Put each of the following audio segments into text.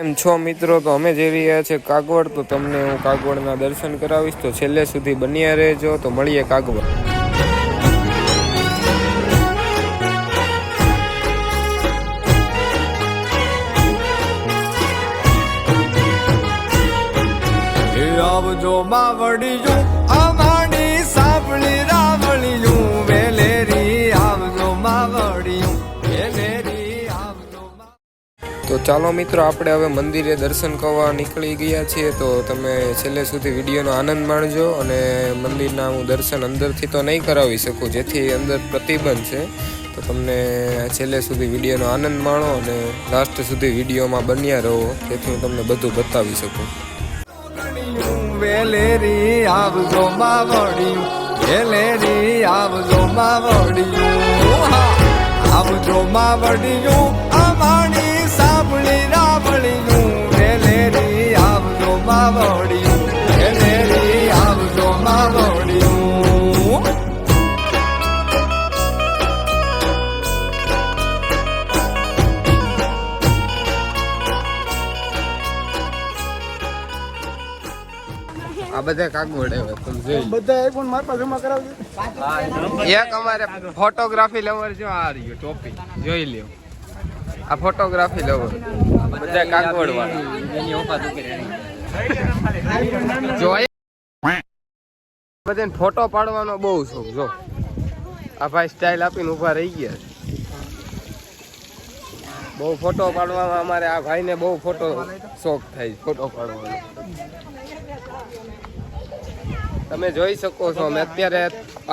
એમ છો મિત્રો, તો અમે જઈ રહ્યા છે કાગવડ. તો તમને હું કાગવડના દર્શન કરાવીશ, તો છેલ્લે સુધી બન્યા રહેજો. તો મળીએ કાગવડ. આવજો માવડિયું અમારી સાંભળી રાવળિયું વેલેરી આવજો માવડિયું વેલેરી આવજો. તો ચાલો મિત્રો, આપણે હવે મંદિરે દર્શન કરવા નીકળી ગયા છીએ. તો તમે છેલ્લે સુધી વિડીયોનો આનંદ માણજો. અને મંદિરના હું દર્શન અંદરથી તો નહીં કરાવી શકું, જેથી અંદર પ્રતિબંધ છે. તો તમને છેલ્લે સુધી વિડીયોનો આનંદ માણો અને લાસ્ટ સુધી વિડીયોમાં બન્યા રહો, જેથી હું તમને બધું બતાવી શકું. વેલેરી આવજો માવડિયું વેલેરી આવજો માવડિયું આવજો માવડિયું અમારી સાંભળી રાવળિયું વેલેરી આવજો માવડિયું વેલેરી આવજો માવડિયું. આ બધા કાગવડ હવે તમે જોઈ બધા એક પણ મારી પાસે જમા કરાવજો. એક અમારે ફોટોગ્રાફી લવર જો આ રહ્યો ટોપી જોઈ લ્યો. આ ફોટોગ્રાફી લવર બધા કાગવડ વાળા જો બધાને ફોટો પાડવાનો બહુ શોખ. જો આ ભાઈ સ્ટાઇલ આપીને ઊભા રહી ગયા. બહુ ફોટો પાડવામાં અમારે આ ભાઈને બહુ ફોટો શોખ થાય, ફોટો પાડવાનો. તમે જોઈ શકો છો, અમે અત્યારે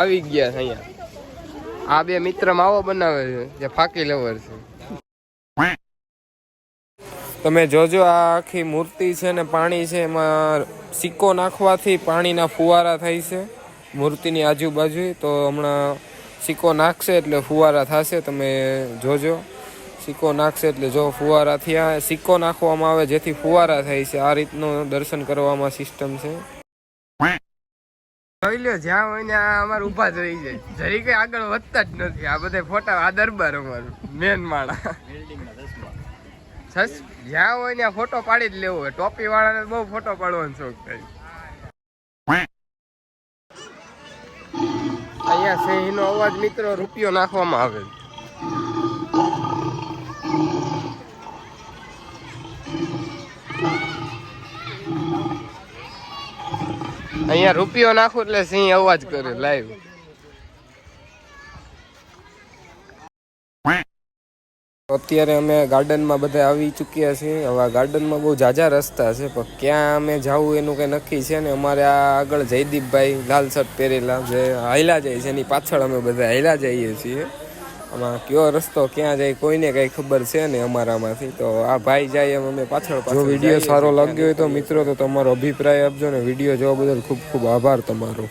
આવી ગયા છે અહીંયા. આ બે મિત્ર માવો બનાવે છે, જે ફાકી લવર છે. તમે જોજો, આ આખી મૂર્તિ છે ને પાણી છે, એમાં સિક્કો નાખવાથી પાણીના ફુવારા થાય છે મૂર્તિની આજુબાજુ. તો હમણાં સિક્કો નાખશે એટલે ફુવારા થશે. તમે જોજો, સિક્કો નાખશે એટલે જો ફુવારા થયા. સિક્કો નાખવામાં આવે જેથી ફુવારા થાય છે. આ રીતનું દર્શન કરવામાં સિસ્ટમ છે. જોઈ લ્યો, જ્યાં હોય ને આ અમારે ઊભા જ રહી જાય, જરી કઈ આગળ વધતા જ નથી. આ બધા ફોટા, આ દરબાર અમારું મેન માળા. જ્યાં હોય ને આ ફોટો પાડી જ લેવો હોય. ટોપી વાળાને બહુ ફોટો પાડવાનો શોખ થાય. અહીંયા સિંહનો અવાજ મિત્રો, રૂપિયો નાખવામાં આવે. અહીંયા રૂપિયો નાખો એટલે સિંહ અવાજ કરે લાઈવ. અત્યારે અમે ગાર્ડનમાં બધા આવી ચૂક્યા છીએ. હવે આ ગાર્ડનમાં બહુ ઝાઝા રસ્તા છે, પણ ક્યાં અમે જવું એનું કંઈ નક્કી છે ને. અમારે આ આગળ જયદીપભાઈ લાલ શર્ટ પહેરેલા જે હાયલા જાય છે, એની પાછળ અમે બધા હાયલા જઈએ છીએ. આમાં કયો રસ્તો ક્યાં જાય કોઈને કંઈ ખબર છે ને અમારામાંથી. તો આ ભાઈ જાય એમ અમે પાછળ. જો વિડીયો સારો લાગ્યો હોય તો મિત્રો, તો તમારો અભિપ્રાય આપજો ને. વિડીયો જોવા બદલ ખૂબ ખૂબ આભાર તમારો.